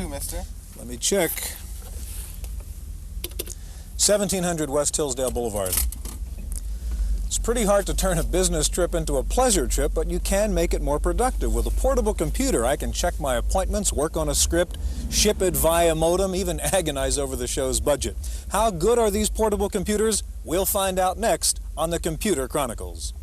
to, mister? Let me check. 1700 West Hillsdale Boulevard. It's pretty hard to turn a business trip into a pleasure trip, but you can make it more productive. With a portable computer, I can check my appointments, work on a script, ship it via modem, even agonize over the show's budget. How good are these portable computers? We'll find out next on the Computer Chronicles.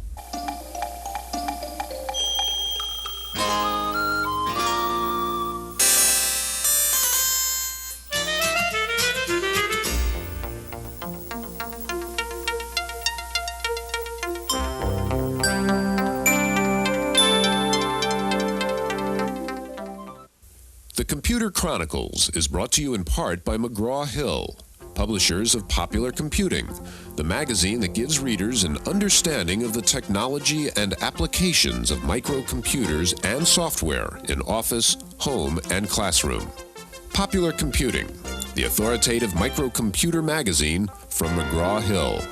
The Computer Chronicles is brought to you in part by McGraw-Hill, publishers of Popular Computing, the magazine that gives readers an understanding of the technology and applications of microcomputers and software in office, home, and classroom. Popular Computing, the authoritative microcomputer magazine from McGraw-Hill.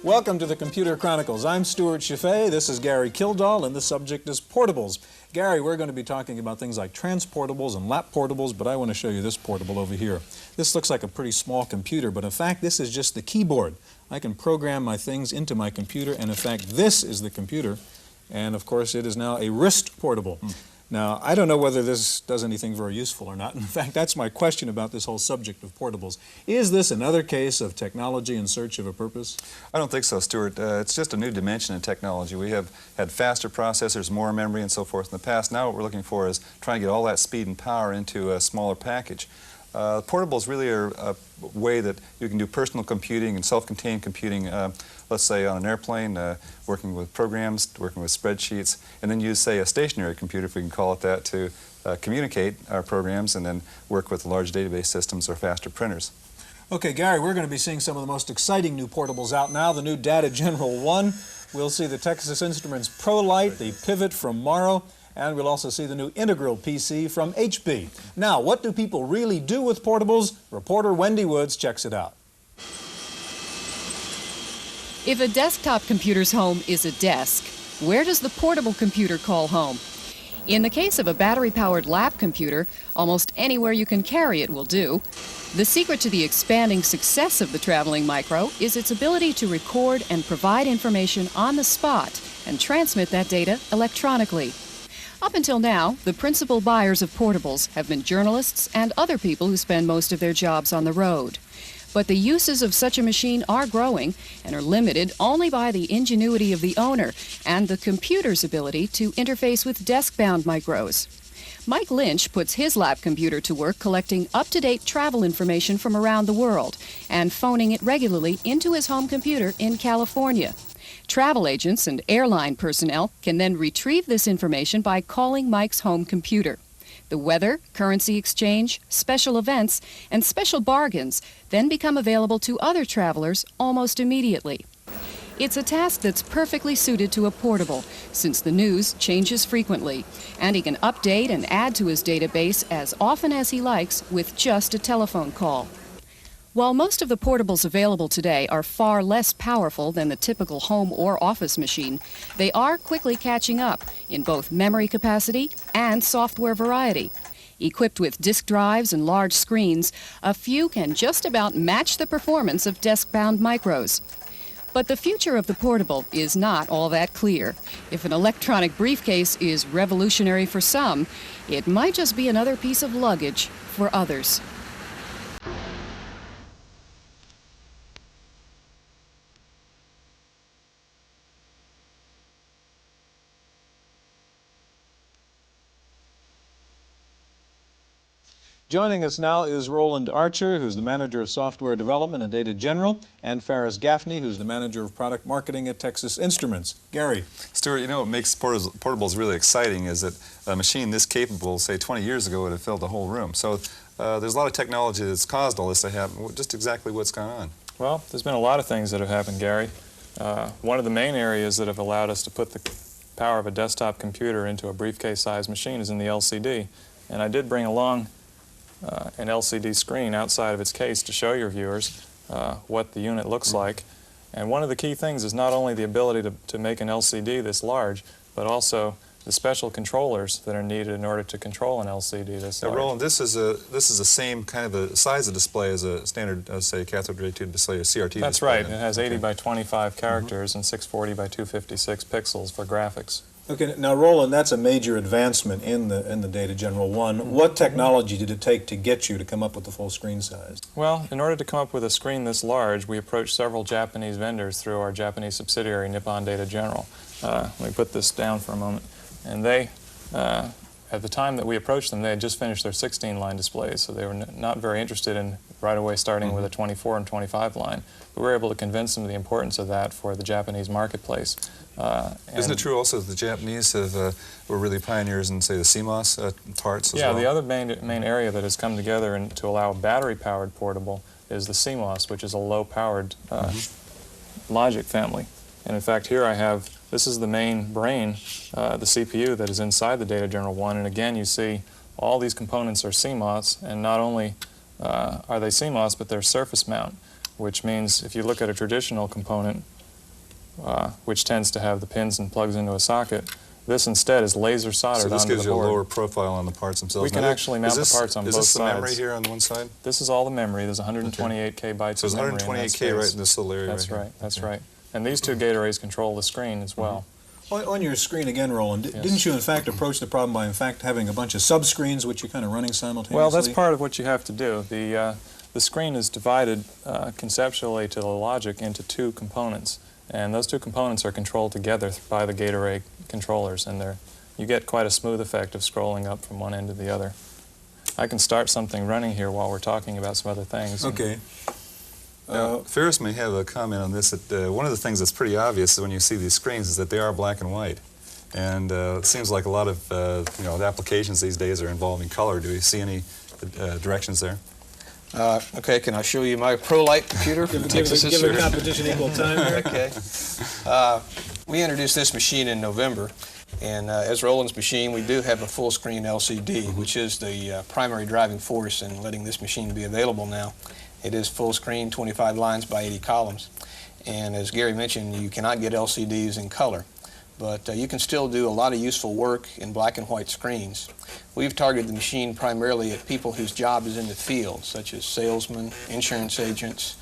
Welcome to the Computer Chronicles. I'm Stewart Cheifet, this is Gary Kildall, and the subject is portables. Gary, we're going to be talking about things like transportables and lap portables, but I want to show you this portable over here. This looks like a pretty small computer, but in fact this is just the keyboard. I can program my things into my computer, and in fact this is the computer, and of course it is now a wrist portable. Now, I don't know whether this does anything very useful or not. In fact, that's my question about this whole subject of portables. Is this another case of technology in search of a purpose? I don't think so, Stuart. It's just a new dimension in technology. We have had faster processors, more memory, and so forth in the past. Now what we're looking for is trying to get all that speed and power into a smaller package. Portables really are a way that you can do personal computing and self-contained computing, let's say on an airplane, working with programs, working with spreadsheets, and then use, say, a stationary computer, if we can call it that, to communicate our programs and then work with large database systems or faster printers. Okay, Gary, we're going to be seeing some of the most exciting new portables out now. The new Data General 1. We'll see the Texas Instruments ProLite, the Pivot from Morrow, and we'll also see the new Integral PC from HP. Now, what do people really do with portables? Reporter Wendy Woods checks it out. If a desktop computer's home is a desk, where does the portable computer call home? In the case of a battery-powered lap computer, almost anywhere you can carry it will do. The secret to the expanding success of the traveling micro is its ability to record and provide information on the spot and transmit that data electronically. Up until now, the principal buyers of portables have been journalists and other people who spend most of their jobs on the road. But the uses of such a machine are growing and are limited only by the ingenuity of the owner and the computer's ability to interface with desk-bound micros. Mike Lynch puts his lap computer to work collecting up-to-date travel information from around the world and phoning it regularly into his home computer in California. Travel agents and airline personnel can then retrieve this information by calling Mike's home computer. The weather, currency exchange, special events, and special bargains then become available to other travelers almost immediately. It's a task that's perfectly suited to a portable, since the news changes frequently, and he can update and add to his database as often as he likes with just a telephone call. While most of the portables available today are far less powerful than the typical home or office machine, they are quickly catching up in both memory capacity and software variety. Equipped with disk drives and large screens, a few can just about match the performance of desk-bound micros. But the future of the portable is not all that clear. If an electronic briefcase is revolutionary for some, it might just be another piece of luggage for others. Joining us now is Roland Archer, who's the Manager of Software Development at Data General, and Ferris Gaffney, who's the Manager of Product Marketing at Texas Instruments. Gary. Stuart, you know what makes portables really exciting is that a machine this capable, say 20 years ago, would have filled the whole room. So there's a lot of technology that's caused all this to happen. Just exactly what's gone on? Well, there's been a lot of things that have happened, Gary. One of the main areas that have allowed us to put the power of a desktop computer into a briefcase-sized machine is in the LCD. And I did bring along an LCD screen outside of its case to show your viewers what the unit looks like. And one of the key things is not only the ability to make an LCD this large, but also the special controllers that are needed in order to control an LCD this large. Roland, this is the same kind of a size of display as a standard, say, cathode ray tube display, a CRT That's display. right. It has 80 by 25 characters and 640 by 256 pixels for graphics. Okay, now Roland, that's a major advancement in the Data General 1. What technology did it take to get you to come up with the full screen size? Well, in order to come up with a screen this large, we approached several Japanese vendors through our Japanese subsidiary, Nippon Data General. Let me put this down for a moment. And they, at the time that we approached them, they had just finished their 16-line displays, so they were not very interested in right away starting with a 24 and 25 line. But we were able to convince them of the importance of that for the Japanese marketplace. Isn't it true also that the Japanese were really pioneers in, say, the CMOS parts as well? Yeah, the other main area that has come together to allow a battery-powered portable is the CMOS, which is a low-powered logic family. And in fact, here I have, this is the main brain, the CPU that is inside the Data General 1. And again, you see all these components are CMOS, and not only are they CMOS, but they're surface mount, which means if you look at a traditional component, which tends to have the pins and plugs into a socket, this instead is laser soldered onto the board. So this gives you a lower profile on the parts themselves. We can actually mount the parts on both sides. Is this the memory here on one side? This is all the memory. There's 128 K bytes of memory. So there's 128 K right in this little area. That's right. That's right. And these two gate arrays control the screen as well. On your screen again, Roland, didn't you in fact approach the problem by in fact having a bunch of sub-screens which you're kind of running simultaneously? Well, that's part of what you have to do. The screen is divided conceptually to the logic into two components. And those two components are controlled together by the gate array controllers, and you get quite a smooth effect of scrolling up from one end to the other. I can start something running here while we're talking about some other things. Okay. Ferris may have a comment on this. That one of the things that's pretty obvious when you see these screens is that they are black and white. And it seems like a lot of the applications these days are involving color. Do you see any directions there? Okay, can I show you my ProLite computer? Give the competition equal time here. Okay. We introduced this machine in November, and as Roland's machine, we do have a full-screen LCD, which is the primary driving force in letting this machine be available now. It is full-screen, 25 lines by 80 columns. And as Gary mentioned, you cannot get LCDs in color, but you can still do a lot of useful work in black and white screens. We've targeted the machine primarily at people whose job is in the field, such as salesmen, insurance agents,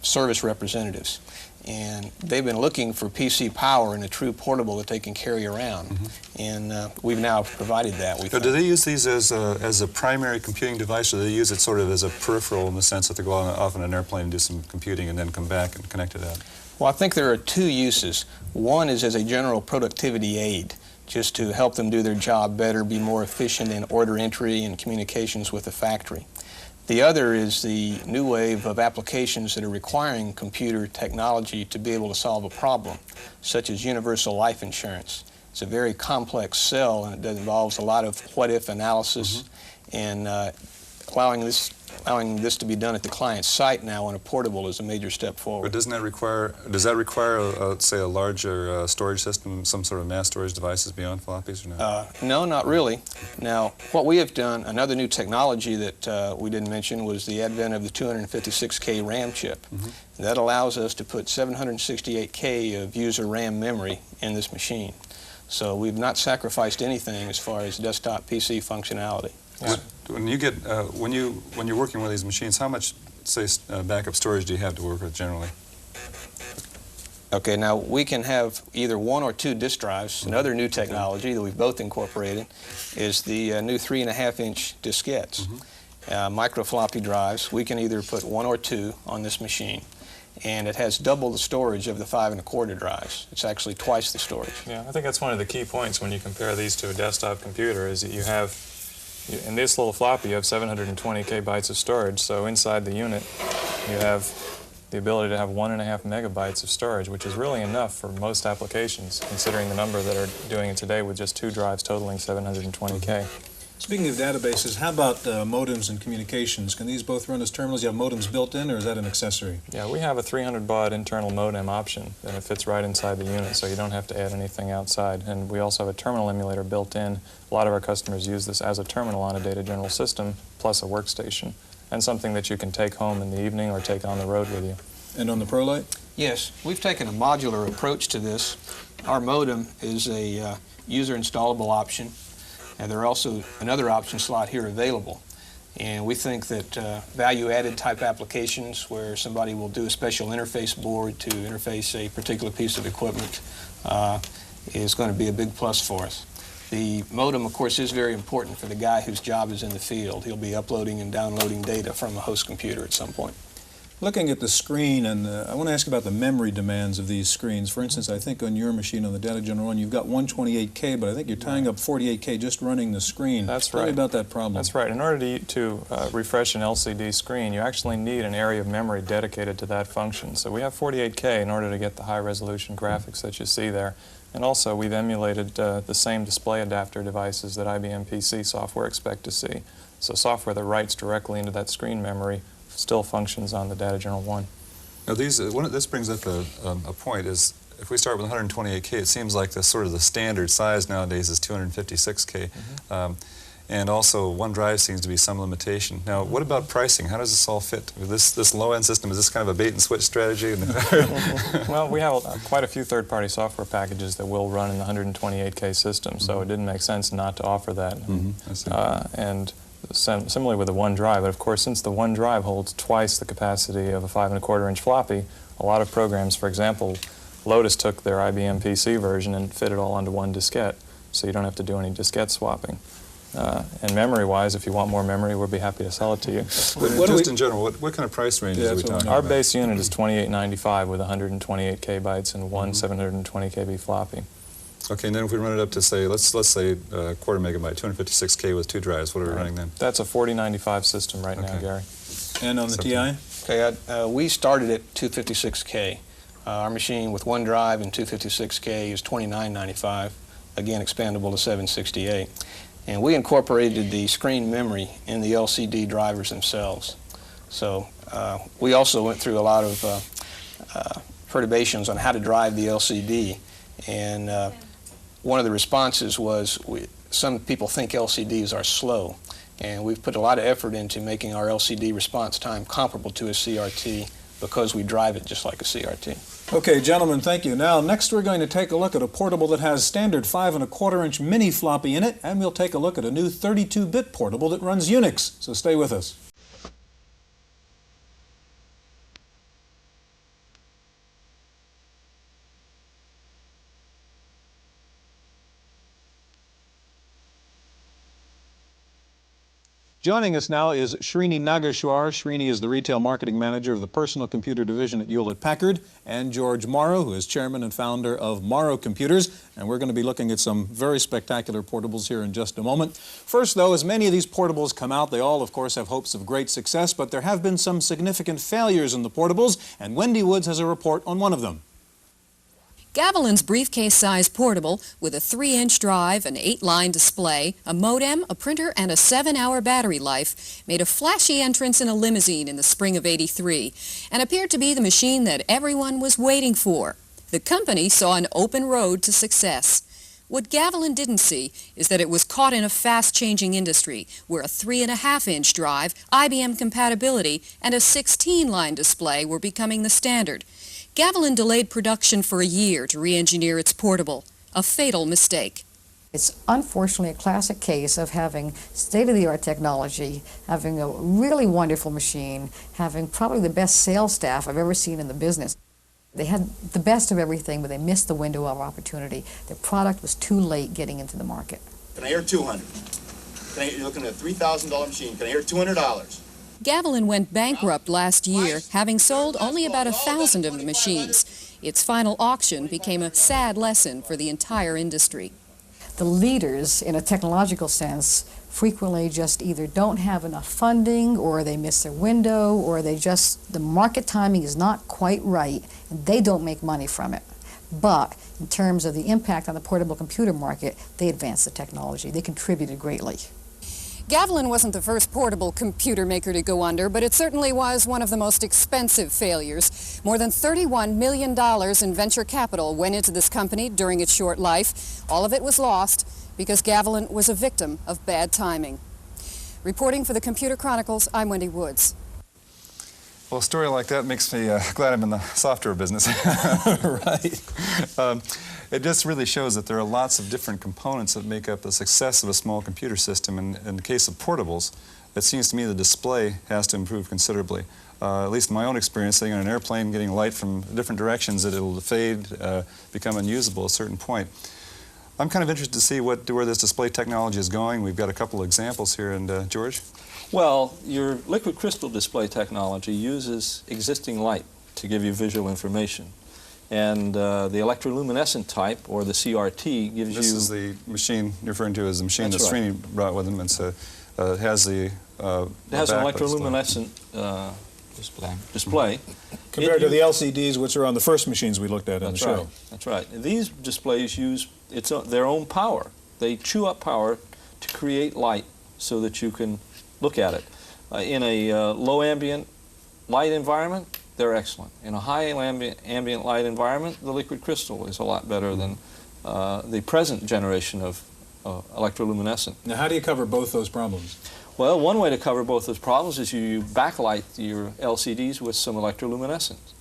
service representatives. And they've been looking for PC power and a true portable that they can carry around. And we've now provided that. Do they use these as a primary computing device, or do they use it sort of as a peripheral in the sense that they go off on an airplane and do some computing and then come back and connect to that? Well, I think there are two uses. One is as a general productivity aid, just to help them do their job better, be more efficient in order entry and communications with the factory. The other is the new wave of applications that are requiring computer technology to be able to solve a problem, such as universal life insurance. It's a very complex sell, and it involves a lot of what-if analysis, and allowing this to be done at the client's site now on a portable is a major step forward. But does that require, say, a larger storage system, some sort of mass storage devices beyond floppies, or not? No, not really. Now, what we have done, another new technology that we didn't mention was the advent of the 256K RAM chip. That allows us to put 768K of user RAM memory in this machine. So we've not sacrificed anything as far as desktop PC functionality. Yeah. When you get when you're working with these machines, how much, say, backup storage do you have to work with generally? Okay, now we can have either one or two disk drives. Another new technology that we've both incorporated is the new 3.5-inch diskettes. Micro floppy drives. We can either put one or two on this machine, and it has double the storage of the 5.25 drives. It's actually twice the storage. Yeah, I think that's one of the key points when you compare these to a desktop computer is that you have, in this little floppy, you have 720 K bytes of storage, so inside the unit you have the ability to have 1.5 megabytes of storage, which is really enough for most applications, considering the number that are doing it today with just two drives totaling 720 K. Speaking of databases, how about modems and communications? Can these both run as terminals? You have modems built in, or is that an accessory? Yeah, we have a 300 baud internal modem option, and it fits right inside the unit, so you don't have to add anything outside. And we also have a terminal emulator built in. A lot of our customers use this as a terminal on a Data General system, plus a workstation, and something that you can take home in the evening or take on the road with you. And on the ProLite? Yes, we've taken a modular approach to this. Our modem is a user installable option, and there are also another option slot here available. And we think that value-added type applications where somebody will do a special interface board to interface a particular piece of equipment is going to be a big plus for us. The modem, of course, is very important for the guy whose job is in the field. He'll be uploading and downloading data from a host computer at some point. Looking at the screen, and I want to ask about the memory demands of these screens. For instance, I think on your machine, on the Data General 1, you've got 128K, but I think you're tying up 48K just running the screen. That's Tell right. me about that problem. That's right. In order to refresh an LCD screen, you actually need an area of memory dedicated to that function. So we have 48K in order to get the high-resolution graphics that you see there. And also, we've emulated the same display adapter devices that IBM PC software expect to see. So software that writes directly into that screen memory still functions on the Data General 1. Now this brings up a point is, if we start with 128K, it seems like the sort of the standard size nowadays is 256K. And also one drive seems to be some limitation. Now what about pricing? How does this all fit? This low-end system, is this kind of a bait and switch strategy? Well, we have quite a few third-party software packages that will run in the 128K system, so it didn't make sense not to offer that. I see. And similarly with the one drive, but of course since the one drive holds twice the capacity of a 5 1/4 inch floppy, a lot of programs, for example, Lotus took their IBM PC version and fit it all onto one diskette, so you don't have to do any diskette swapping. And memory-wise, if you want more memory, we'll be happy to sell it to you. Just in general, what kind of price ranges are we talking Our about? base unit is $28.95 with 128 bytes and one 720 KB floppy. Okay, and then if we run it up to say, let's say a quarter megabyte, 256K with 2 drives, what are we running then? That's a 4095 system right now, Gary. And on the TI? Okay, we started at 256K. Our machine with one drive and 256K is $29.95, again expandable to 768. And we incorporated the screen memory in the LCD drivers themselves. So we also went through a lot of perturbations on how to drive the LCD. And one of the responses was some people think LCDs are slow. And we've put a lot of effort into making our LCD response time comparable to a CRT because we drive it just like a CRT. Okay, gentlemen, thank you. Now, next we're going to take a look at a portable that has standard 5 1/4 inch mini floppy in it, and we'll take a look at a new 32-bit portable that runs Unix. So stay with us. Joining us now is Srini Nageshwar. Srini is the retail marketing manager of the personal computer division at Hewlett-Packard, and George Morrow, who is chairman and founder of Morrow Computers. And we're going to be looking at some very spectacular portables here in just a moment. First, though, as many of these portables come out, they all, of course, have hopes of great success, but there have been some significant failures in the portables, and Wendy Woods has a report on one of them. Gavilan's briefcase-sized portable with a 3-inch drive, an 8-line display, a modem, a printer, and a 7-hour battery life made a flashy entrance in a limousine in the spring of '83 and appeared to be the machine that everyone was waiting for. The company saw an open road to success. What Gavilan didn't see is that it was caught in a fast-changing industry where a 3.5-inch drive, IBM compatibility, and a 16-line display were becoming the standard. Gavilan delayed production for a year to re-engineer its portable, a fatal mistake. It's unfortunately a classic case of having state-of-the-art technology, having a really wonderful machine, having probably the best sales staff I've ever seen in the business. They had the best of everything, but they missed the window of opportunity. Their product was too late getting into the market. Can I hear 200? You're looking at a $3,000 machine. Can I hear $200? Gavilan went bankrupt last year, having sold only about 1,000 of the machines. Its final auction became a sad lesson for the entire industry. The leaders, in a technological sense, frequently just either don't have enough funding, or they miss their window, or the market timing is not quite right, and they don't make money from it. But in terms of the impact on the portable computer market, they advanced the technology. They contributed greatly. Gavilan wasn't the first portable computer maker to go under, but it certainly was one of the most expensive failures. More than $31 million in venture capital went into this company during its short life. All of it was lost because Gavilan was a victim of bad timing. Reporting for the Computer Chronicles, I'm Wendy Woods. Well, a story like that makes me glad I'm in the software business. Right. It just really shows that there are lots of different components that make up the success of a small computer system. And in the case of portables, it seems to me the display has to improve considerably. At least in my own experience, sitting on an airplane, getting light from different directions, that it'll fade, become unusable at a certain point. I'm kind of interested to see where this display technology is going. We've got a couple of examples here, and George? Well, your liquid crystal display technology uses existing light to give you visual information. And the electroluminescent type, or the CRT, gives you... This is the machine you're referring to as the machine that That's right. Srini brought with him. It has the It has an electroluminescent display. Compared to the LCDs, which are on the first machines we looked at in the That's show. right. That's right. And these displays use their own power. They chew up power to create light so that you can look at it. In a low ambient light environment, they're excellent. In a high ambient light environment, the liquid crystal is a lot better than the present generation of electroluminescent. Now, how do you cover both those problems? Well, one way to cover both those problems is you backlight your LCDs with some electroluminescence.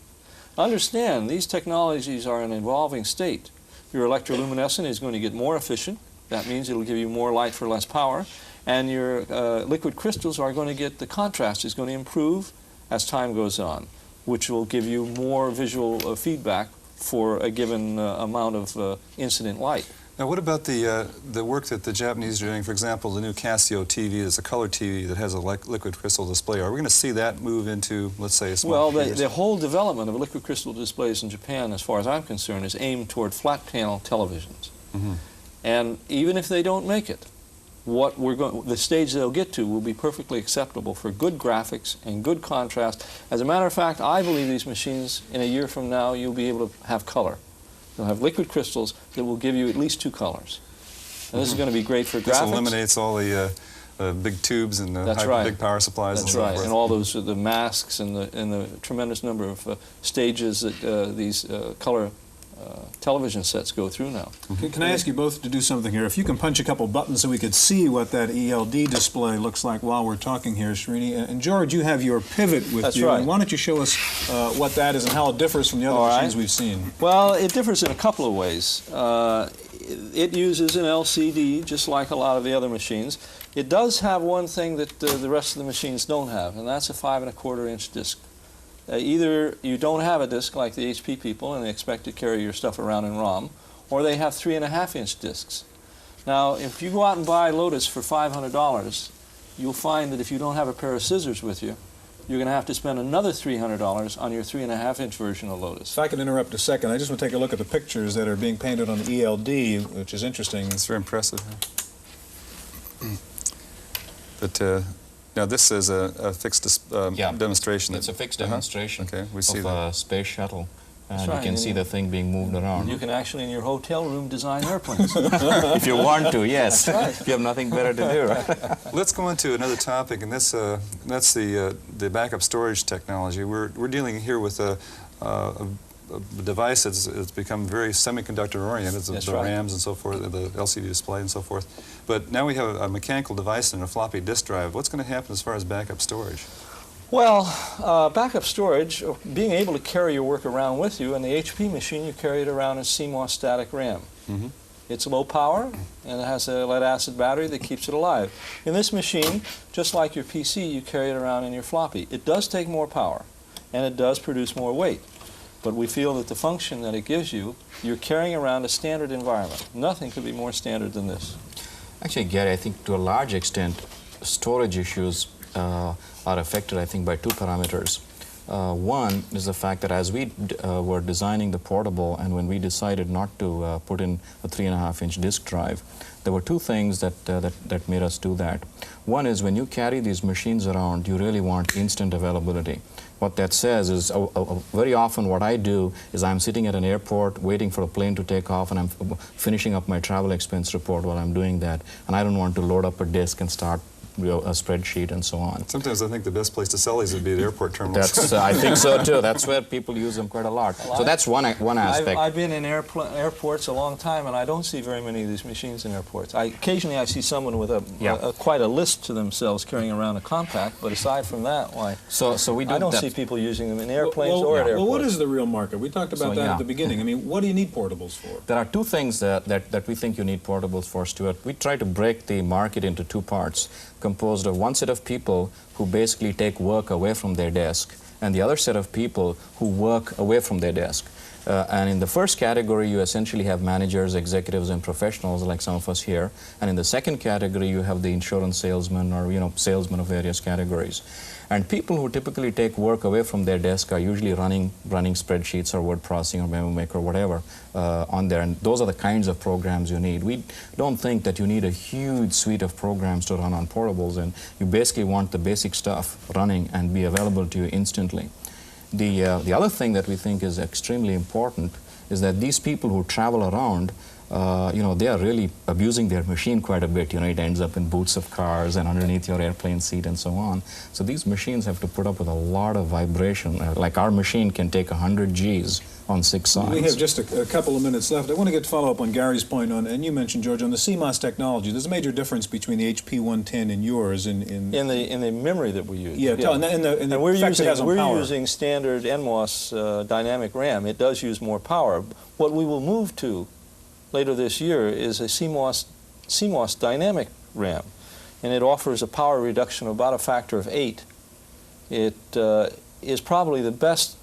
Understand, these technologies are in an evolving state. Your electroluminescent is going to get more efficient. That means it'll give you more light for less power. And your liquid crystals are going to get, the contrast is going to improve as time goes on, which will give you more visual feedback for a given amount of incident light. Now, what about the work that the Japanese are doing? For example, the new Casio TV is a color TV that has a liquid crystal display. Are we going to see that move into, let's say, a small Well, the whole development of liquid crystal displays in Japan, as far as I'm concerned, is aimed toward flat panel televisions. Mm-hmm. And even if they don't make it, the stage they'll get to will be perfectly acceptable for good graphics and good contrast. As a matter of fact, I believe these machines, in a year from now, you'll be able to have color. You'll have liquid crystals that will give you at least 2 colors. And this is going to be great for graphics. This eliminates all the big tubes and the big power supplies and so forth. And all those the masks and the tremendous number of stages that these color television sets go through now. Can I ask you both to do something here? If you can punch a couple buttons so we could see what that ELD display looks like while we're talking here, Srini. And George, you have your Pivot with That's you. right. And why don't you show us what that is and how it differs from the other machines we've seen? Well, it differs in a couple of ways. It uses an LCD just like a lot of the other machines. It does have one thing that the rest of the machines don't have, and that's a 5¼ inch disc. Either you don't have a disc like the HP people and they expect to carry your stuff around in ROM, or they have 3½ inch discs. Now, if you go out and buy Lotus for $500, you'll find that if you don't have a pair of scissors with you, you're going to have to spend another $300 on your 3½ inch version of Lotus. If I can interrupt a second, I just want to take a look at the pictures that are being painted on the ELD, which is interesting. It's very impressive. But now this is a fixed demonstration. It's a fixed demonstration Okay, we see of that. a space shuttle. And That's right. you can see the thing being moved around. You can actually, in your hotel room, design airplanes. If you want to, yes. That's right. You have nothing better to do, right? Let's go into another topic, and that's the backup storage technology. We're dealing here with a device that's become very semiconductor-oriented, That's the right. RAMs and so forth, the LCD display and so forth. But now we have a mechanical device and a floppy disk drive. What's going to happen as far as backup storage? Well, backup storage, being able to carry your work around with you, and the HP machine, you carry it around as CMOS static RAM. Mm-hmm. It's low power, and it has a lead-acid battery that keeps it alive. In this machine, just like your PC, you carry it around in your floppy. It does take more power, and it does produce more weight. But we feel that the function that it gives you, you're carrying around a standard environment. Nothing could be more standard than this. Actually, Gary, I think to a large extent, storage issues are affected, I think, by 2 parameters. One is the fact that as we were designing the portable and when we decided not to put in a 3½ inch disk drive, there were 2 things that made us do that. One is when you carry these machines around, you really want instant availability. What that says is very often what I do is I'm sitting at an airport waiting for a plane to take off and I'm finishing up my travel expense report while I'm doing that, and I don't want to load up a disk and start a spreadsheet and so on. Sometimes I think the best place to sell these would be at airport terminals. That's, I think so too. That's where people use them quite a lot. So that's one aspect. I've been in airports a long time, and I don't see very many of these machines in airports. Occasionally I see someone with quite a list to themselves carrying around a compact, but aside from that, why? So we do I don't see people using them in airplanes or at airports. Well, what is the real market? We talked about that at the beginning. I mean, what do you need portables for? There are two things that we think you need portables for, Stewart. We try to break the market into two parts, composed of one set of people who basically take work away from their desk, and the other set of people who work away from their desk. And in the first category, you essentially have managers, executives, and professionals like some of us here. And in the second category, you have the insurance salesmen or, salesmen of various categories. And people who typically take work away from their desk are usually running spreadsheets or word processing or memo maker or whatever on there. And those are the kinds of programs you need. We don't think that you need a huge suite of programs to run on portables, and you basically want the basic stuff running and be available to you instantly. The other thing that we think is extremely important is that these people who travel around, they are really abusing their machine quite a bit. It ends up in boots of cars and underneath your airplane seat and so on. So these machines have to put up with a lot of vibration. Like our machine can take 100 Gs on 6 sides. We have just a couple of minutes left. I want to get follow up on Gary's point on, and you mentioned, George, on the CMOS technology. There's a major difference between the HP 110 and yours in the memory that we use. Yeah, and we're using standard NMOS dynamic RAM. It does use more power. What we will move to later this year is a CMOS dynamic RAM, and it offers a power reduction of about a factor of 8. It is probably the best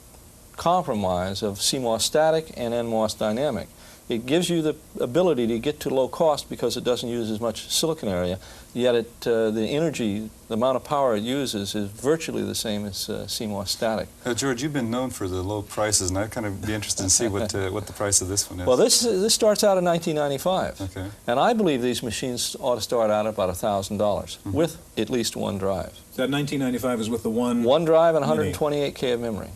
compromise of CMOS static and NMOS dynamic. It gives you the ability to get to low cost because it doesn't use as much silicon area, yet the energy, the amount of power it uses is virtually the same as CMOS static. George, you've been known for the low prices, and I'd kind of be interested to see what the price of this one is. Well, this starts out at $1995, okay, and I believe these machines ought to start out at about $1,000 with at least one drive. That $1995 is with the one drive and 128K of memory.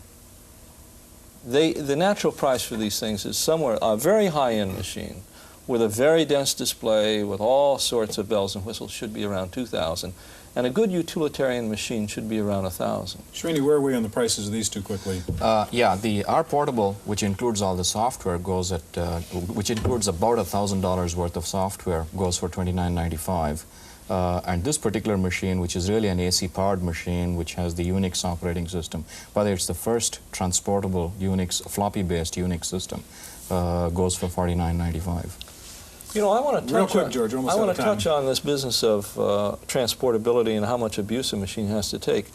The natural price for these things is somewhere a very high-end machine with a very dense display with all sorts of bells and whistles should be around $2,000, and a good utilitarian machine should be around $1,000. Srini, where are we on the prices of these two quickly? Our portable, which includes all the software, goes at which includes about $1,000 worth of software, goes for $29.95. And this particular machine, which is really an AC-powered machine, which has the Unix operating system, whether it's the first transportable Unix, floppy-based Unix system, goes for $49.95. I want to touch quick, George, touch on this business of transportability and how much abuse a machine has to take.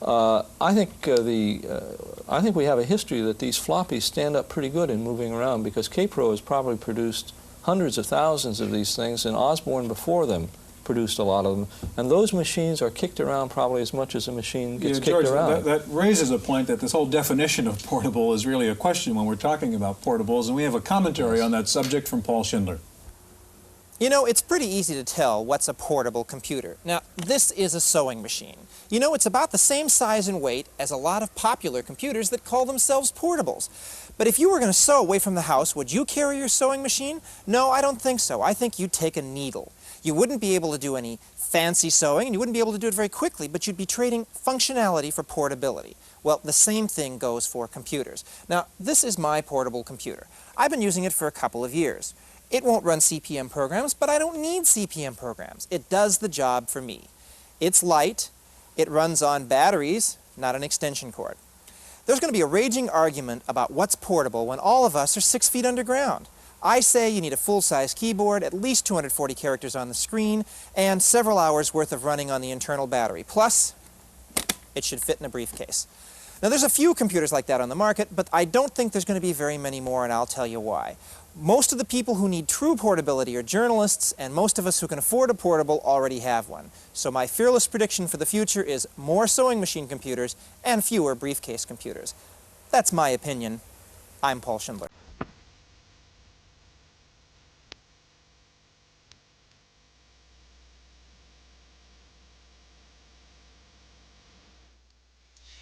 I think we have a history that these floppies stand up pretty good in moving around because Kpro has probably produced hundreds of thousands of these things, and Osborne before them produced a lot of them, and those machines are kicked around probably as much as a machine gets kicked George, around. That raises a point that this whole definition of portable is really a question when we're talking about portables, and we have a commentary on that subject from Paul Schindler. It's pretty easy to tell what's a portable computer. Now, this is a sewing machine. It's about the same size and weight as a lot of popular computers that call themselves portables. But if you were going to sew away from the house, would you carry your sewing machine? No, I don't think so. I think you'd take a needle. You wouldn't be able to do any fancy sewing, and you wouldn't be able to do it very quickly, but you'd be trading functionality for portability. Well, the same thing goes for computers. Now, this is my portable computer. I've been using it for a couple of years. It won't run CP/M programs, but I don't need CP/M programs. It does the job for me. It's light, it runs on batteries, not an extension cord. There's going to be a raging argument about what's portable when all of us are 6 feet underground. I say you need a full-size keyboard, at least 240 characters on the screen, and several hours worth of running on the internal battery. Plus, it should fit in a briefcase. Now, there's a few computers like that on the market, but I don't think there's going to be very many more, and I'll tell you why. Most of the people who need true portability are journalists, and most of us who can afford a portable already have one. So my fearless prediction for the future is more sewing machine computers and fewer briefcase computers. That's my opinion. I'm Paul Schindler.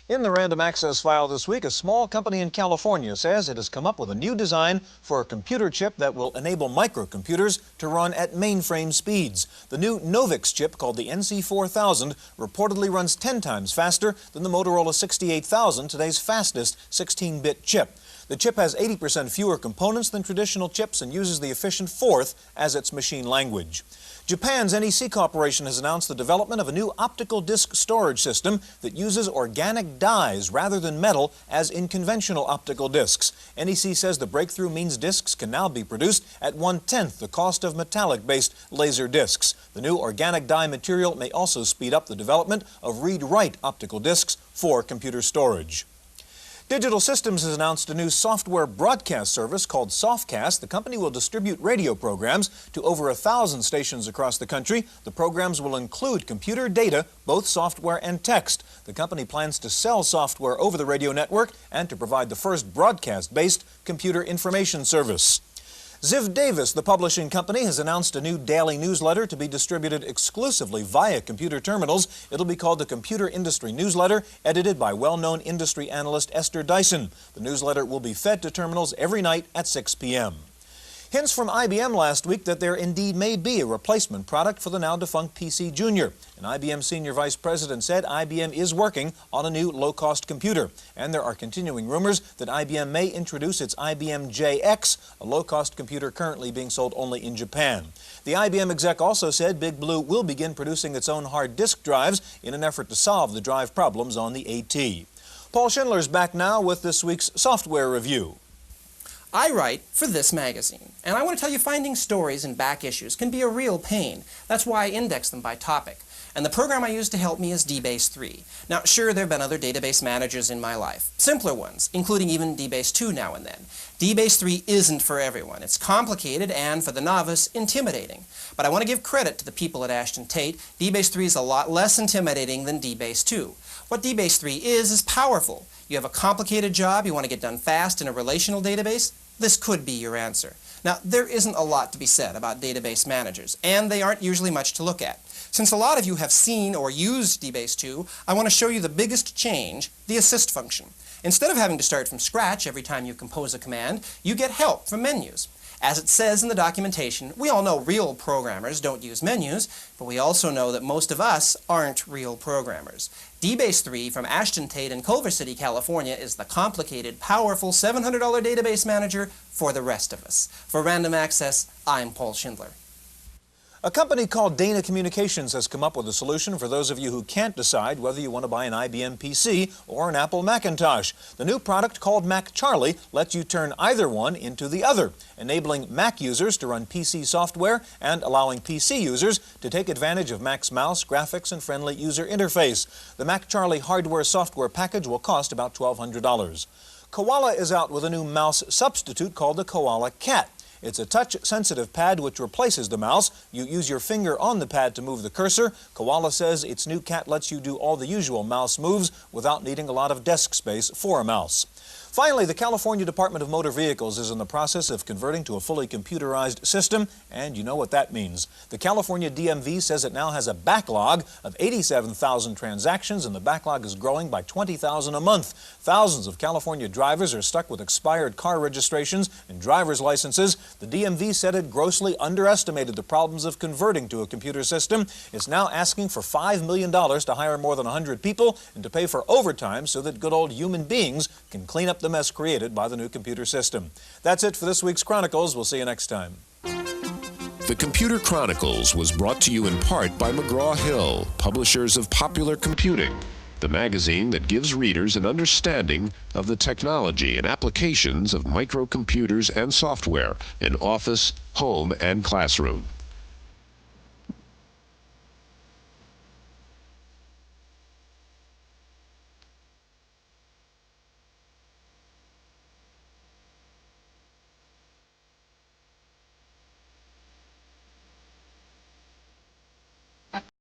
In the random access file this week, a small company in California says it has come up with a new design for a computer chip that will enable microcomputers to run at mainframe speeds. The new Novix chip, called the NC4000, reportedly runs 10 times faster than the Motorola 68000, today's fastest 16-bit chip. The chip has 80% fewer components than traditional chips and uses the efficient Forth as its machine language. Japan's NEC Corporation has announced the development of a new optical disc storage system that uses organic dyes rather than metal as in conventional optical discs. NEC says the breakthrough means discs can now be produced at 1/10 the cost of metallic-based laser discs. The new organic dye material may also speed up the development of read-write optical discs for computer storage. Digital Systems has announced a new software broadcast service called Softcast. The company will distribute radio programs to over 1,000 stations across the country. The programs will include computer data, both software and text. The company plans to sell software over the radio network and to provide the first broadcast-based computer information service. Ziv Davis, the publishing company, has announced a new daily newsletter to be distributed exclusively via computer terminals. It'll be called the Computer Industry Newsletter, edited by well-known industry analyst Esther Dyson. The newsletter will be fed to terminals every night at 6 p.m. Hints from IBM last week that there indeed may be a replacement product for the now-defunct PC Junior. An IBM senior vice president said IBM is working on a new low-cost computer. And there are continuing rumors that IBM may introduce its IBM JX, a low-cost computer currently being sold only in Japan. The IBM exec also said Big Blue will begin producing its own hard disk drives in an effort to solve the drive problems on the AT. Paul Schindler's back now with this week's software review. I write for this magazine, and I want to tell you finding stories in back issues can be a real pain. That's why I index them by topic. And the program I use to help me is DBase 3. Now, sure, there have been other database managers in my life, simpler ones, including even DBase 2 now and then. DBase 3 isn't for everyone. It's complicated and, for the novice, intimidating. But I want to give credit to the people at Ashton Tate. DBase 3 is a lot less intimidating than DBase 2. What DBase 3 is powerful. You have a complicated job you want to get done fast in a relational database? This could be your answer. Now, there isn't a lot to be said about database managers, and they aren't usually much to look at. Since a lot of you have seen or used DBase 2, I want to show you the biggest change, the assist function. Instead of having to start from scratch every time you compose a command, you get help from menus. As it says in the documentation, we all know real programmers don't use menus, but we also know that most of us aren't real programmers. DBase 3 from Ashton Tate in Culver City, California is the complicated, powerful $700 database manager for the rest of us. For Random Access, I'm Paul Schindler. A company called Dana Communications has come up with a solution for those of you who can't decide whether you want to buy an IBM PC or an Apple Macintosh. The new product, called Mac Charlie, lets you turn either one into the other, enabling Mac users to run PC software and allowing PC users to take advantage of Mac's mouse, graphics, and friendly user interface. The Mac Charlie hardware-software package will cost about $1,200. Koala is out with a new mouse substitute called the Koala Cat. It's a touch-sensitive pad which replaces the mouse. You use your finger on the pad to move the cursor. Koala says its new cat lets you do all the usual mouse moves without needing a lot of desk space for a mouse. Finally, the California Department of Motor Vehicles is in the process of converting to a fully computerized system, and you know what that means. The California DMV says it now has a backlog of 87,000 transactions, and the backlog is growing by 20,000 a month. Thousands of California drivers are stuck with expired car registrations and driver's licenses. The DMV said it grossly underestimated the problems of converting to a computer system. It's now asking for $5 million to hire more than 100 people and to pay for overtime so that good old human beings can clean up the mess created by the new computer system. That's it for this week's Chronicles. We'll see you next time. The Computer Chronicles was brought to you in part by McGraw-Hill, publishers of Popular Computing, the magazine that gives readers an understanding of the technology and applications of microcomputers and software in office, home, and classroom.